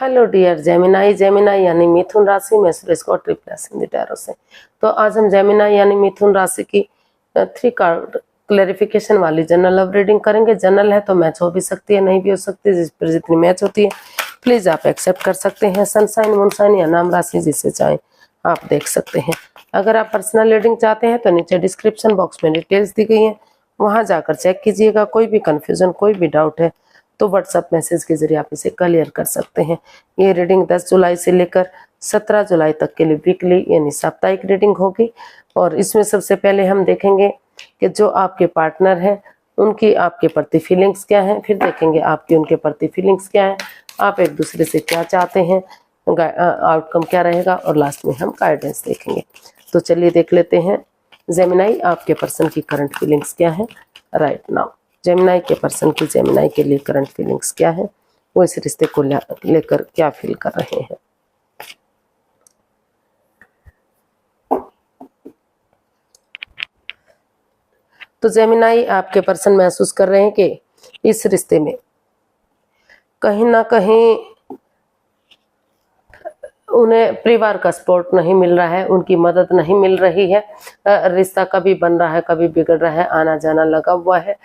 Hello dear Gemini. Gemini यानी मिथुन राशि में सुरेश को ट्रिप राशि टैरो से। तो आज हम जेमिनाई यानी मिथुन राशि की 3 कार्ड क्लैरिफिकेशन वाली जनरल लव रीडिंग करेंगे। जनरल है तो मैच हो भी सकती है, नहीं भी हो सकती, जिस पर जितनी मैच होती है प्लीज आप एक्सेप्ट कर सकते हैं। सनसाइन मूनसाइन या नाम राशि जिसे चाहे आप देख सकते हैं। अगर आप पर्सनल रीडिंग चाहते हैं तो नीचे डिस्क्रिप्शन बॉक्स में डिटेल्स दी गई है, वहां जाकर चेक कीजिएगा। कोई भी कंफ्यूजन कोई भी डाउट है तो व्हाट्सएप मैसेज के जरिए आप इसे क्लियर कर सकते हैं। ये रीडिंग 10 जुलाई से लेकर 17 जुलाई तक के लिए वीकली यानी साप्ताहिक रीडिंग होगी। और इसमें सबसे पहले हम देखेंगे कि जो आपके पार्टनर हैं उनकी आपके प्रति फीलिंग्स क्या हैं, फिर देखेंगे आपकी उनके प्रति फीलिंग्स क्या हैं, आप एक दूसरे से क्या चाहते हैं, आउटकम क्या रहेगा, और लास्ट में हम गाइडेंस देखेंगे। तो चलिए देख लेते हैं जेमिनाई आपके पर्सन की करंट फीलिंग्स क्या है राइट नाउ। जेमिनाई के पर्सन की जेमिनाई के लिए करंट फीलिंग्स क्या है, वो इस रिश्ते को लेकर क्या फील कर रहे हैं। तो जेमिनाई आपके पर्सन महसूस कर रहे हैं कि इस रिश्ते में कहीं ना कहीं उन्हें परिवार का सपोर्ट नहीं मिल रहा है, उनकी मदद नहीं मिल रही है। रिश्ता कभी बन रहा है कभी बिगड़ रहा है, आना जाना लगा हुआ है।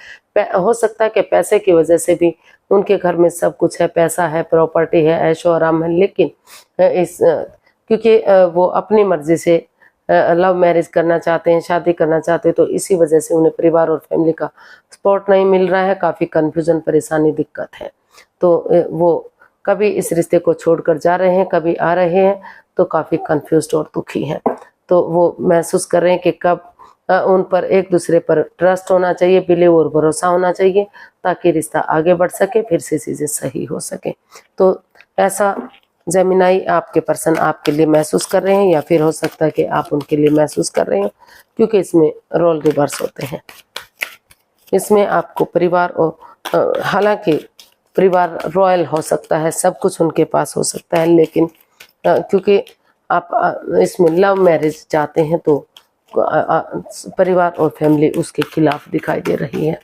हो सकता है कि पैसे की वजह से भी उनके घर में सब कुछ है, पैसा है, प्रॉपर्टी है, ऐशो आराम है, लेकिन क्योंकि वो अपनी मर्जी से लव मैरिज करना चाहते हैं, शादी करना चाहते हैं, तो इसी वजह से उन्हें परिवार और फैमिली का सपोर्ट नहीं मिल रहा है। काफ़ी कन्फ्यूजन, परेशानी, दिक्कत है। तो वो कभी इस रिश्ते को छोड़कर जा रहे हैं, कभी आ रहे हैं, तो काफ़ी कंफ्यूज्ड और दुखी हैं। तो वो महसूस कर रहे हैं कि कब उन पर एक दूसरे पर ट्रस्ट होना चाहिए, बिलीव और भरोसा होना चाहिए, ताकि रिश्ता आगे बढ़ सके, फिर से चीज़ें सही हो सके। तो ऐसा जेमिनाई आपके पर्सन आपके लिए महसूस कर रहे हैं, या फिर हो सकता है कि आप उनके लिए महसूस कर रहे हो, क्योंकि इसमें रोल रिवर्स होते हैं। इसमें आपको परिवार और हालांकि परिवार रॉयल हो सकता है, सब कुछ उनके पास हो सकता है, लेकिन क्योंकि आप इसमें लव मैरिज चाहते हैं तो परिवार और फैमिली उसके खिलाफ दिखाई दे रही है।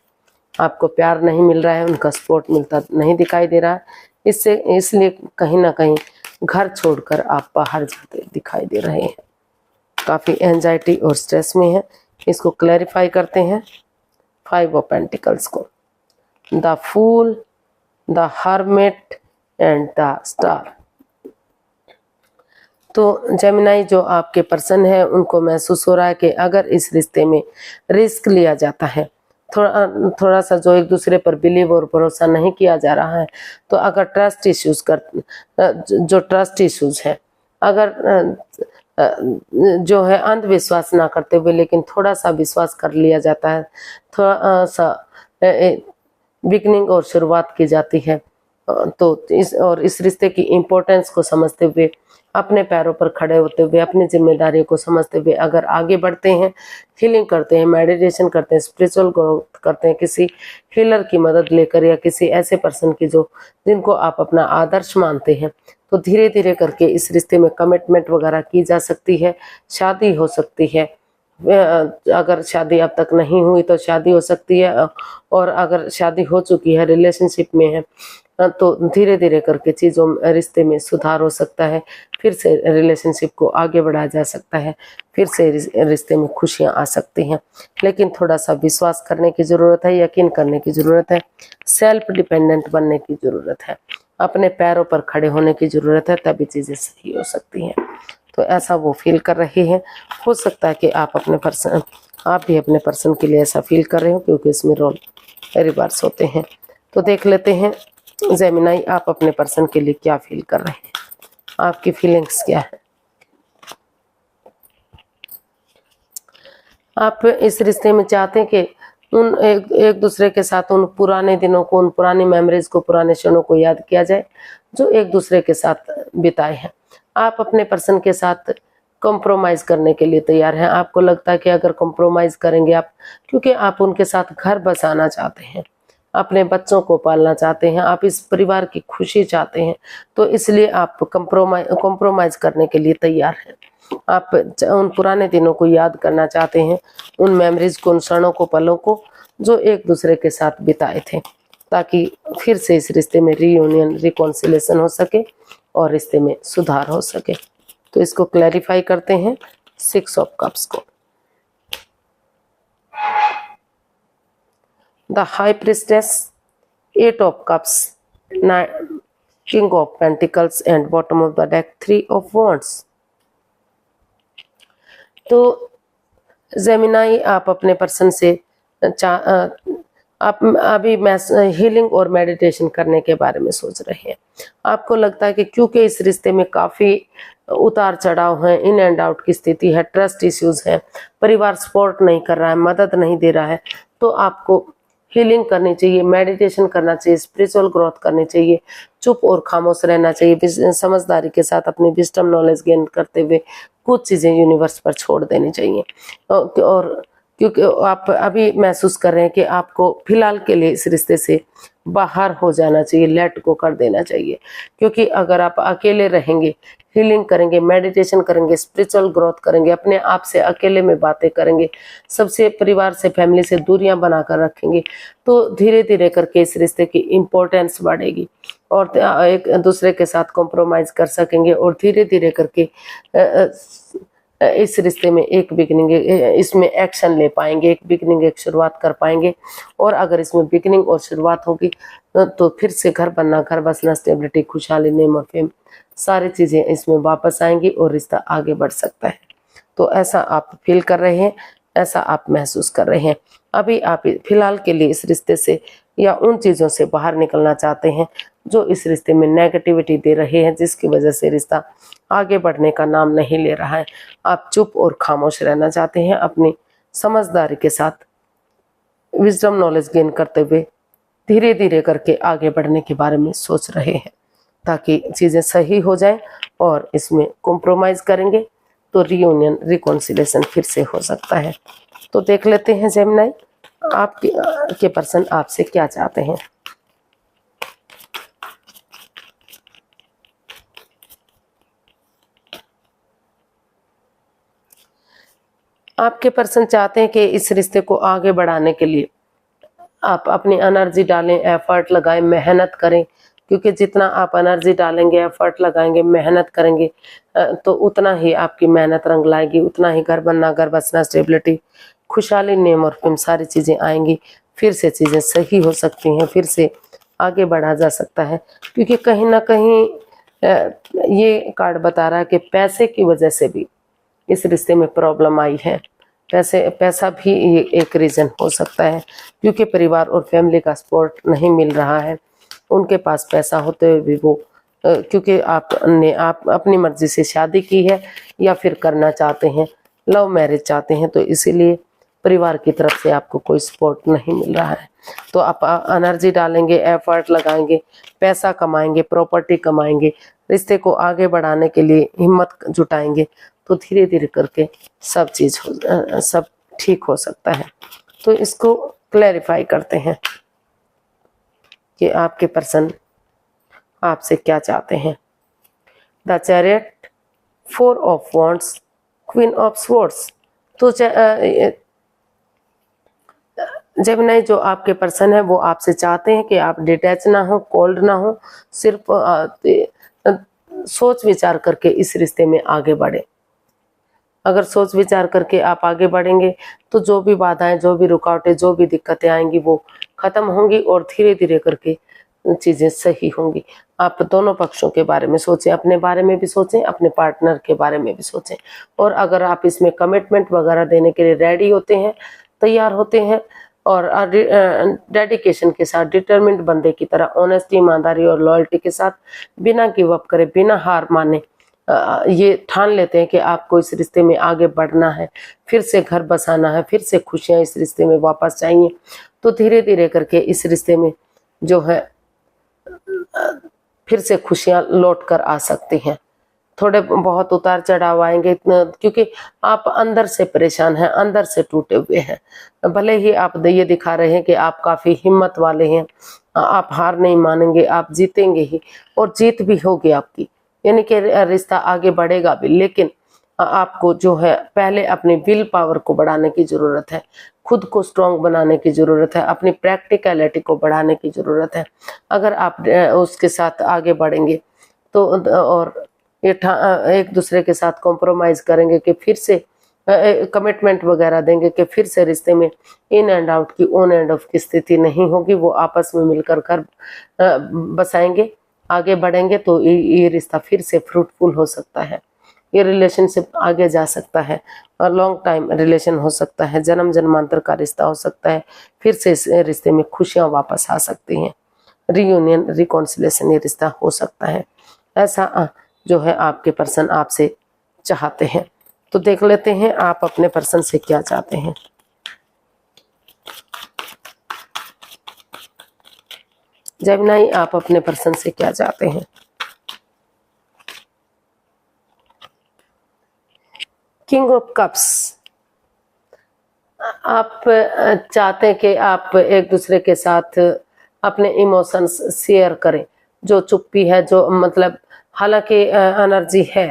आपको प्यार नहीं मिल रहा है, उनका सपोर्ट मिलता नहीं दिखाई दे रहा है। इसलिए कहीं ना कहीं घर छोड़कर आप बाहर जाते दिखाई दे रहे हैं। काफ़ी एंजाइटी और स्ट्रेस में है। इसको क्लैरिफाई करते हैं 5 ऑफ पेंटिकल्स को। The fool, the hermit and the star. तो जेमिनाई जो आपके पर्सन है उनको महसूस हो रहा है कि अगर इस रिश्ते में रिस्क लिया जाता है, थोड़ा सा जो एक दूसरे पर बिलीव और भरोसा नहीं किया जा रहा है, तो अगर ट्रस्ट इश्यूज जो ट्रस्ट इश्यूज है, अगर जो है अंधविश्वास ना करते हुए लेकिन थोड़ा सा विश्वास कर लिया जाता है, थोड़ा सा बिगनिंग और शुरुआत की जाती है, तो इस रिश्ते की इम्पोर्टेंस को समझते हुए, अपने पैरों पर खड़े होते हुए, अपनी जिम्मेदारियों को समझते हुए अगर आगे बढ़ते हैं, हीलिंग करते हैं, मेडिटेशन करते हैं, स्पिरिचुअल ग्रोथ करते हैं, किसी हीलर की मदद लेकर या किसी ऐसे पर्सन की जिनको आप अपना आदर्श मानते हैं, तो धीरे धीरे करके इस रिश्ते में कमिटमेंट वगैरह की जा सकती है, शादी हो सकती है। अगर शादी अब तक नहीं हुई तो शादी हो सकती है, और अगर शादी हो चुकी है, रिलेशनशिप में है, तो धीरे धीरे करके चीज़ों रिश्ते में सुधार हो सकता है, फिर से रिलेशनशिप को आगे बढ़ाया जा सकता है, फिर से रिश्ते में खुशियां आ सकती हैं। लेकिन थोड़ा सा विश्वास करने की ज़रूरत है, यकीन करने की ज़रूरत है, सेल्फ डिपेंडेंट बनने की ज़रूरत है, अपने पैरों पर खड़े होने की ज़रूरत है, तभी चीज़ें सही हो सकती हैं। तो ऐसा वो फील कर रहे हैं। हो सकता है कि आप भी अपने पर्सन के लिए ऐसा फील कर रहे हो, क्योंकि इसमें रोल रिवर्स होते हैं। तो देख लेते हैं जेमिनाई आप अपने पर्सन के लिए क्या फील कर रहे हैं, आपकी फीलिंग्स क्या है। आप इस रिश्ते में चाहते हैं कि उन एक दूसरे के साथ उन पुराने दिनों को, उन पुरानी मेमोरीज को, पुराने क्षणों को याद किया जाए जो एक दूसरे के साथ बिताए हैं। आप अपने पर्सन के साथ कॉम्प्रोमाइज़ करने के लिए तैयार हैं। आपको लगता है कि अगर कॉम्प्रोमाइज़ करेंगे आप, क्योंकि आप उनके साथ घर बसाना चाहते हैं, अपने बच्चों को पालना चाहते हैं, आप इस परिवार की खुशी चाहते हैं, तो इसलिए आप कॉम्प्रोमाइज़ करने के लिए तैयार हैं। आप उन पुराने दिनों को याद करना चाहते हैं, उन मेमोरीज को, उन क्षणों को, पलों को जो एक दूसरे के साथ बिताए थे, ताकि फिर से इस रिश्ते में रीयूनियन, रिकॉन्सिलेशन हो सके, और रिश्ते में सुधार हो सके। तो इसको क्लैरिफाई करते हैं 6 ऑफ कप्स को। The high priestess, 8 of cups, king of pentacles and bottom of the deck 3 of wands. तो जेमिनाई, आप अपने पर्सन से आप अभी हीलिंग और मेडिटेशन करने के बारे में सोच रहे हैं। आपको लगता है कि क्योंकि इस रिश्ते में काफ़ी उतार चढ़ाव है, इन एंड आउट की स्थिति है, ट्रस्ट इश्यूज है, परिवार सपोर्ट नहीं कर रहा है, मदद नहीं दे रहा है, तो आपको हीलिंग करनी चाहिए, मेडिटेशन करना चाहिए, स्पिरिचुअल ग्रोथ करनी चाहिए, चुप और खामोश रहना चाहिए, समझदारी के साथ अपनी विजडम नॉलेज गेन करते हुए कुछ चीज़ें यूनिवर्स पर छोड़ देनी चाहिए। और क्योंकि आप अभी महसूस कर रहे हैं कि आपको फिलहाल के लिए इस रिश्ते से बाहर हो जाना चाहिए, लेट गो कर देना चाहिए। क्योंकि अगर आप अकेले रहेंगे, हीलिंग करेंगे, मेडिटेशन करेंगे, स्पिरिचुअल ग्रोथ करेंगे, अपने आप से अकेले में बातें करेंगे, सबसे परिवार से, फैमिली से दूरियां बनाकर रखेंगे, तो धीरे धीरे करके इस रिश्ते की इम्पोर्टेंस बढ़ेगी और एक दूसरे के साथ कॉम्प्रोमाइज कर सकेंगे और धीरे धीरे करके इस रिश्ते में एक बिगनिंग, इसमें एक्शन ले पाएंगे, एक बिगनिंग, एक शुरुआत कर पाएंगे। और अगर इसमें बिगनिंग और शुरुआत होगी तो फिर से घर बनना, घर बसना, स्टेबिलिटी, खुशहाली, नेम और फेम, सारी चीज़ें इसमें वापस आएंगी और रिश्ता आगे बढ़ सकता है। तो ऐसा आप फील कर रहे हैं, ऐसा आप महसूस कर रहे हैं। अभी आप फिलहाल के लिए इस रिश्ते से या उन चीज़ों से बाहर निकलना चाहते हैं जो इस रिश्ते में नेगेटिविटी दे रहे हैं, जिसकी वजह से रिश्ता आगे बढ़ने का नाम नहीं ले रहा है। आप चुप और खामोश रहना चाहते हैं, अपनी समझदारी के साथ विजडम नॉलेज गेन करते हुए धीरे धीरे करके आगे बढ़ने के बारे में सोच रहे हैं ताकि चीज़ें सही हो जाएं और इसमें कॉम्प्रोमाइज़ करेंगे तो रियूनियन, रिकॉन्सिलेशन फिर से हो सकता है। तो देख लेते हैं जेमिनाई, आपके पर्सन आपसे क्या चाहते हैं। आपके पर्सन चाहते हैं कि इस रिश्ते को आगे बढ़ाने के लिए आप अपनी एनर्जी डालें, एफर्ट लगाएं, मेहनत करें, क्योंकि जितना आप एनर्जी डालेंगे, एफर्ट लगाएंगे, मेहनत करेंगे तो उतना ही आपकी मेहनत रंग लाएगी, उतना ही घर बनना, घर बसना, स्टेबिलिटी, खुशहाली, नेम और फेम, सारी चीज़ें आएंगी, फिर से चीज़ें सही हो सकती हैं, फिर से आगे बढ़ा जा सकता है। क्योंकि कहीं ना कहीं ये कार्ड बता रहा है कि पैसे की वजह से भी इस रिश्ते में प्रॉब्लम आई है। पैसा भी एक रीज़न हो सकता है, क्योंकि परिवार और फैमिली का सपोर्ट नहीं मिल रहा है। उनके पास पैसा होते हुए भी वो क्योंकि आपने अपनी मर्जी से शादी की है या फिर करना चाहते हैं, लव मैरिज चाहते हैं, तो इसीलिए परिवार की तरफ से आपको कोई सपोर्ट नहीं मिल रहा है। तो आप एनर्जी डालेंगे, एफर्ट लगाएंगे, पैसा कमाएंगे, प्रॉपर्टी कमाएंगे, रिश्ते को आगे बढ़ाने के लिए हिम्मत जुटाएंगे, तो धीरे धीरे करके सब ठीक हो सकता है। तो इसको क्लैरिफाई करते हैं कि आपके पर्सन आपसे क्या चाहते हैं। The chariot, 4 of wands, queen of swords. तो जेमिनाई, जो आपके पर्सन है वो आपसे चाहते हैं कि आप डिटैच ना हो, कोल्ड ना हो, सिर्फ सोच विचार करके इस रिश्ते में आगे बढ़े। अगर सोच विचार करके आप आगे बढ़ेंगे तो जो भी बाधाएं, जो भी रुकावटें, जो भी दिक्कतें आएंगी वो खत्म होंगी और धीरे धीरे करके चीज़ें सही होंगी। आप दोनों पक्षों के बारे में सोचें, अपने बारे में भी सोचें, अपने पार्टनर के बारे में भी सोचें। और अगर आप इसमें कमिटमेंट वगैरह देने के लिए रेडी होते हैं, तैयार होते हैं और डेडिकेशन के साथ, डिटरमिन्ड बंदे की तरह, ऑनेस्टी, ईमानदारी और लॉयल्टी के साथ, बिना गिव अप करे, बिना हार माने ये ठान लेते हैं कि आपको इस रिश्ते में आगे बढ़ना है, फिर से घर बसाना है, फिर से खुशियां इस रिश्ते में वापस चाहिए, तो धीरे धीरे करके इस रिश्ते में जो है फिर से खुशियां लौट कर आ सकती हैं। थोड़े बहुत उतार चढ़ाव आएंगे क्योंकि आप अंदर से परेशान हैं, अंदर से टूटे हुए हैं। भले ही आप ये दिखा रहे हैं कि आप काफ़ी हिम्मत वाले हैं, आप हार नहीं मानेंगे, आप जीतेंगे ही और जीत भी होगी आपकी, यानी कि रिश्ता आगे बढ़ेगा भी। लेकिन आपको जो है पहले अपनी विल पावर को बढ़ाने की ज़रूरत है, खुद को स्ट्रॉन्ग बनाने की ज़रूरत है, अपनी प्रैक्टिकलिटी को बढ़ाने की ज़रूरत है। अगर आप उसके साथ आगे बढ़ेंगे तो और ये एक दूसरे के साथ कॉम्प्रोमाइज करेंगे कि फिर से कमिटमेंट वगैरह देंगे कि फिर से रिश्ते में इन एंड आउट की, ऑन एंड ऑफ की स्थिति नहीं होगी। वो आपस में मिलकर घर बसाएंगे, आगे बढ़ेंगे, तो ये रिश्ता फिर से फ्रूटफुल हो सकता है, ये रिलेशनशिप आगे जा सकता है और लॉन्ग टाइम रिलेशन हो सकता है, जन्म जन्मांतर का रिश्ता हो सकता है। फिर से इस रिश्ते में खुशियां वापस आ सकती हैं, रीयूनियन, रिकॉन्सिलेशन, ये रिश्ता हो सकता है। ऐसा जो है आपके पर्सन आपसे चाहते हैं। तो देख लेते हैं आप अपने पर्सन से क्या चाहते हैं। जेमिनी, आप अपने पर्सन से क्या चाहते हैं? किंग ऑफ कप्स, आप चाहते हैं कि आप एक दूसरे के साथ अपने इमोशंस शेयर करें, जो चुप्पी है, जो मतलब हालांकि एनर्जी है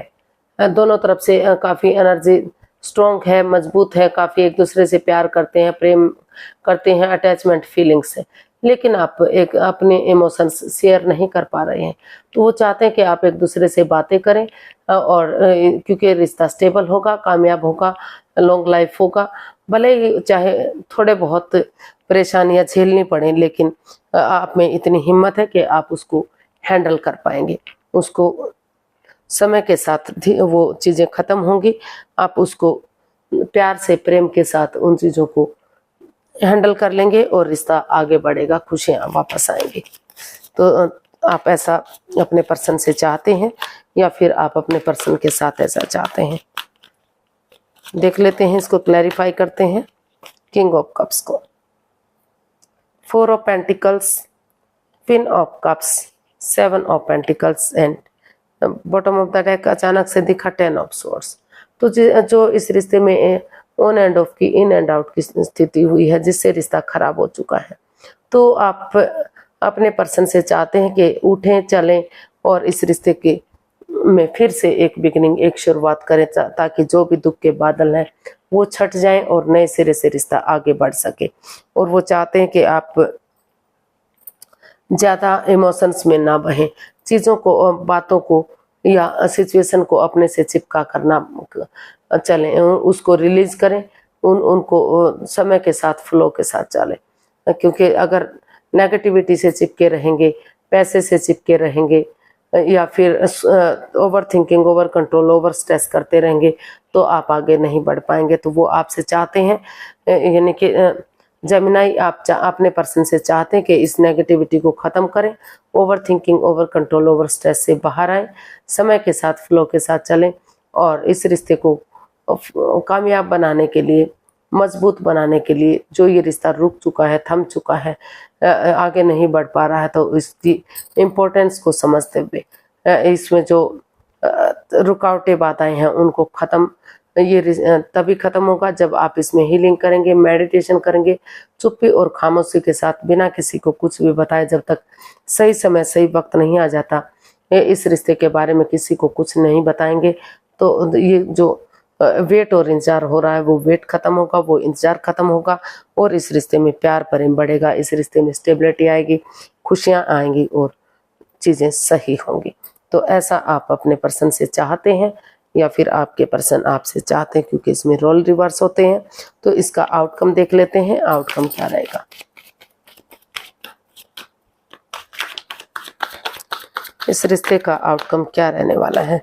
दोनों तरफ से, काफ़ी एनर्जी स्ट्रॉन्ग है, मजबूत है, काफ़ी एक दूसरे से प्यार करते हैं, प्रेम करते हैं, अटैचमेंट फीलिंग्स है, लेकिन आप एक अपने इमोशंस शेयर नहीं कर पा रहे हैं। तो वो चाहते हैं कि आप एक दूसरे से बातें करें और क्योंकि रिश्ता स्टेबल होगा, कामयाब होगा, लॉन्ग लाइफ होगा, भले ही चाहे थोड़े बहुत परेशानियां झेलनी पड़े, लेकिन आप में इतनी हिम्मत है कि आप उसको हैंडल कर पाएंगे, उसको समय के साथ वो चीज़ें ख़त्म होंगी, आप उसको प्यार से, प्रेम के साथ उन चीज़ों को हैंडल कर लेंगे और रिश्ता आगे बढ़ेगा, खुशियाँ वापस आएंगी। तो आप ऐसा अपने पर्सन से चाहते हैं या फिर आप अपने पर्सन के साथ ऐसा चाहते हैं? देख लेते हैं, इसको क्लैरिफाई करते हैं। किंग ऑफ कप्स को, 4 of pentacles, queen of cups, 7 of pentacles and bottom of the deck अचानक से दिखा 10 ऑफ सोर्ड्स। तो जो इस रिश्ते में ऑन एंड ऑफ की, इन एंड आउट की स्थिति हुई है, जिससे रिश्ता खराब हो चुका है, तो आप अपने पर्सन से चाहते हैं कि उठें, चलें और इस रिश्ते के में फिर से एक बिगिनिंग, एक शुरुआत करें, ताकि जो भी दुख के बादल हैं वो छट जाएं और नए सिरे से रिश्ता आगे बढ़ सके। और वो चाहते हैं कि आप ज़्यादा इमोशंस में ना बहें, चीज़ों को, बातों को या सिचुएशन को अपने से चिपका करना चलें, उसको रिलीज करें, उनको समय के साथ, फ्लो के साथ चलें। क्योंकि अगर नेगेटिविटी से चिपके रहेंगे, पैसे से चिपके रहेंगे या फिर over thinking, over control, over stress करते रहेंगे, तो आप आगे नहीं बढ़ पाएंगे। तो वो आपसे चाहते हैं, यानी कि जेमिनी, आप अपने पर्सन से चाहते हैं कि इस नेगेटिविटी को ख़त्म करें, over thinking, over control, over stress से बाहर आएँ, समय के साथ, फ्लो के साथ चलें और इस रिश्ते को कामयाब बनाने के लिए, मजबूत बनाने के लिए, जो ये रिश्ता रुक चुका है, थम चुका है, आगे नहीं बढ़ पा रहा है, तो इसकी इम्पोर्टेंस को समझते हुए इसमें जो रुकावटें बाधाएं हैं उनको ख़त्म, ये तभी ख़त्म होगा जब आप इसमें हीलिंग करेंगे, मेडिटेशन करेंगे, चुप्पी और खामोशी के साथ, बिना किसी को कुछ भी बताए, जब तक सही समय, सही वक्त नहीं आ जाता, इस रिश्ते के बारे में किसी को कुछ नहीं बताएंगे। तो ये जो वेट और इंतजार हो रहा है, वो वेट खत्म होगा, वो इंतजार खत्म होगा और इस रिश्ते में प्यार प्रेम बढ़ेगा, इस रिश्ते में स्टेबिलिटी आएगी, खुशियाँ आएंगी और चीज़ें सही होंगी। तो ऐसा आप अपने पर्सन से चाहते हैं या फिर आपके पर्सन आपसे चाहते हैं? क्योंकि इसमें रोल रिवर्स होते हैं, तो इसका आउटकम देख लेते हैं, आउटकम क्या रहेगा। इस रिश्ते का आउटकम क्या रहने वाला है,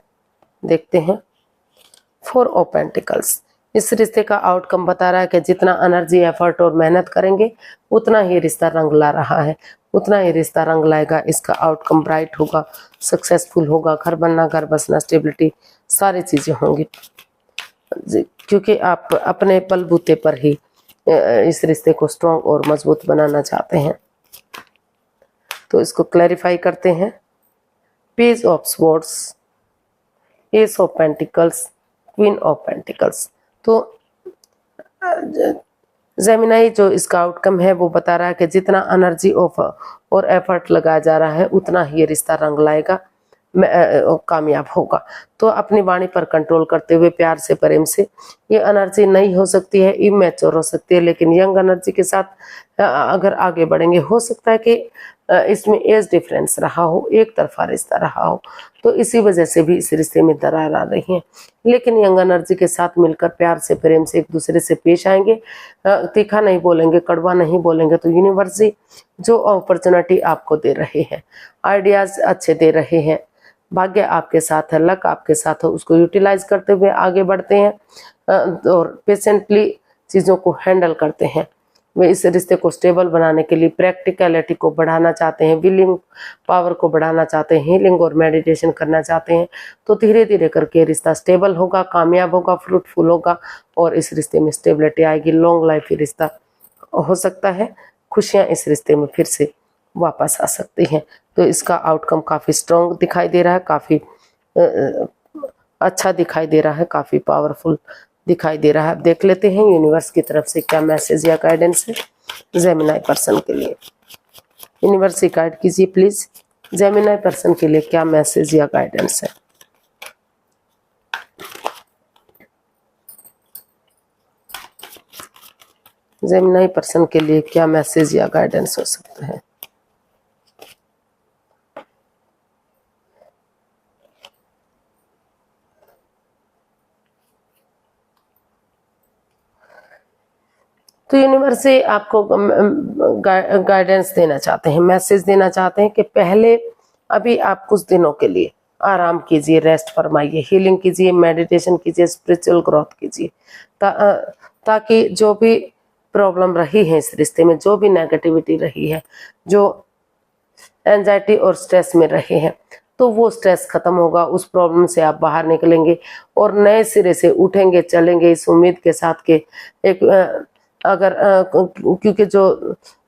देखते हैं। 4 ऑफ पेंटिकल्स, इस रिश्ते का आउटकम बता रहा है कि जितना एनर्जी, एफर्ट और मेहनत करेंगे, उतना ही रिश्ता रंग ला रहा है, उतना ही रिश्ता रंग लाएगा। इसका आउटकम ब्राइट होगा, सक्सेसफुल होगा, घर बनना, घर बसना, स्टेबिलिटी, सारी चीज़ें होंगी, क्योंकि आप अपने बलबूते पर ही इस रिश्ते को स्ट्रॉन्ग और मजबूत बनाना चाहते हैं। तो इसको क्लैरिफाई करते हैं। Page of swords, S of pentacles, queen of pentacles. तो जेमिनी, जो इसका आउटकम है वो बता रहा है कि जितना एनर्जी और एफर्ट लगाया जा रहा है, उतना ही ये रिश्ता रंग लाएगा, कामयाब होगा। तो अपनी वाणी पर कंट्रोल करते हुए, प्यार से, प्रेम से, ये एनर्जी नई हो सकती है, इमेच्योर हो सकती है, लेकिन यंग एनर्जी के साथ अगर आगे बढ़ेंगे, हो सकता है कि इसमें एज डिफरेंस रहा हो, एक तरफा रिश्ता रहा हो, तो इसी वजह से भी इस रिश्ते में दरार आ रही है। लेकिन यंग एनर्जी के साथ मिलकर प्यार से, प्रेम से एक दूसरे से पेश आएंगे, तीखा नहीं बोलेंगे, कड़वा नहीं बोलेंगे, तो यूनिवर्स जो अपॉर्चुनिटी आपको दे रहे हैं, आइडियाज अच्छे दे रहे हैं, भाग्य आपके साथ है, लक आपके साथ है, उसको यूटिलाइज करते हुए आगे बढ़ते हैं और पेशेंटली चीज़ों को हैंडल करते हैं। वे इस रिश्ते को स्टेबल बनाने के लिए प्रैक्टिकलिटी को बढ़ाना चाहते हैं, विलिंग पावर को बढ़ाना चाहते हैं, हीलिंग और मेडिटेशन करना चाहते हैं, तो धीरे धीरे करके रिश्ता स्टेबल होगा, कामयाब होगा, फ्रूटफुल होगा और इस रिश्ते में स्टेबिलिटी आएगी। लॉन्ग लाइफ रिश्ता हो सकता है, खुशियाँ इस रिश्ते में फिर से वापस आ सकती हैं। तो इसका आउटकम काफ़ी स्ट्रॉन्ग दिखाई दे रहा है, काफ़ी अच्छा दिखाई दे रहा है, काफ़ी पावरफुल दिखाई दे रहा है। देख लेते हैं यूनिवर्स की तरफ से क्या मैसेज या गाइडेंस है जेमिनी पर्सन के लिए। यूनिवर्स से गाइड कीजिए प्लीज, जेमिनी पर्सन के लिए क्या मैसेज या गाइडेंस है। जेमिनी पर्सन के लिए क्या मैसेज या गाइडेंस हो सकता है। तो यूनिवर्स से आपको गाइडेंस देना चाहते हैं, मैसेज देना चाहते हैं कि पहले अभी आप कुछ दिनों के लिए आराम कीजिए, रेस्ट फरमाइए, हीलिंग कीजिए, मेडिटेशन कीजिए, स्पिरिचुअल ग्रोथ कीजिए, ताकि जो भी प्रॉब्लम रही है इस रिश्ते में, जो भी नेगेटिविटी रही है, जो एंजाइटी और स्ट्रेस में रहे हैं, तो वो स्ट्रेस खत्म होगा, उस प्रॉब्लम से आप बाहर निकलेंगे और नए सिरे से उठेंगे, चलेंगे इस उम्मीद के साथ कि एक अगर क्योंकि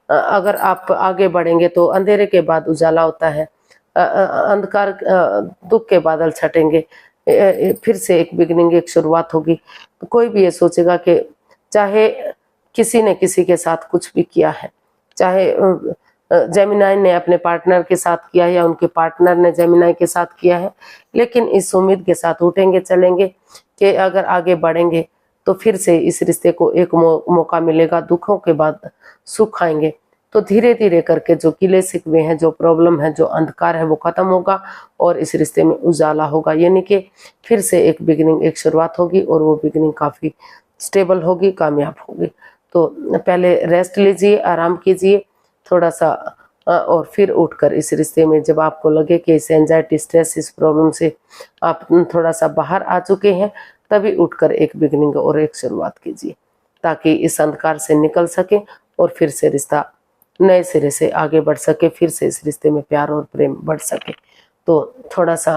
अगर आप आगे बढ़ेंगे तो अंधेरे के बाद उजाला होता है, अंधकार दुख के बादल छटेंगे, फिर से एक बिगनिंग, एक शुरुआत होगी। कोई भी ये सोचेगा कि चाहे किसी ने किसी के साथ कुछ भी किया है, चाहे जेमिनी ने अपने पार्टनर के साथ किया है या उनके पार्टनर ने जेमिनी के साथ किया है, लेकिन इस उम्मीद के साथ उठेंगे, चलेंगे कि अगर आगे बढ़ेंगे तो फिर से इस रिश्ते को एक मौका मिलेगा, दुखों के बाद सुख आएंगे। तो धीरे धीरे करके जो गिले शिकवे हैं, जो प्रॉब्लम है, जो अंधकार है, वो खत्म होगा और इस रिश्ते में उजाला होगा, यानी कि फिर से एक बिगिनिंग, एक शुरुआत होगी और वो बिगिनिंग काफ़ी स्टेबल होगी, कामयाब होगी। तो पहले रेस्ट लीजिए, आराम कीजिए थोड़ा सा, और फिर उठकर इस रिश्ते में जब आपको लगे कि इस एंजाइटी, स्ट्रेस, इस प्रॉब्लम से आप थोड़ा सा बाहर आ चुके हैं, तभी उठकर एक बिगिनिंग और एक शुरुआत कीजिए, ताकि इस अंधकार से निकल सके और फिर से रिश्ता नए सिरे से आगे बढ़ सके, फिर से इस रिश्ते में प्यार और प्रेम बढ़ सके। तो थोड़ा सा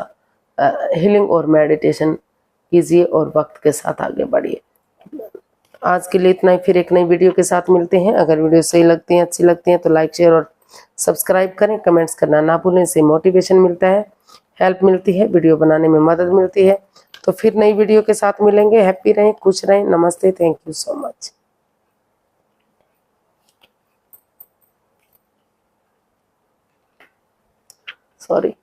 हीलिंग और मेडिटेशन कीजिए और वक्त के साथ आगे बढ़िए। आज के लिए इतना ही, फिर एक नई वीडियो के साथ मिलते हैं। अगर वीडियो सही लगती है, अच्छी लगती है तो लाइक, शेयर और सब्सक्राइब करें, कमेंट्स करना ना भूलें, इससे मोटिवेशन मिलता है, हेल्प मिलती है, वीडियो बनाने में मदद मिलती है। तो फिर नई वीडियो के साथ मिलेंगे। हैप्पी रहें, खुश रहें, नमस्ते, thank you so much. Sorry.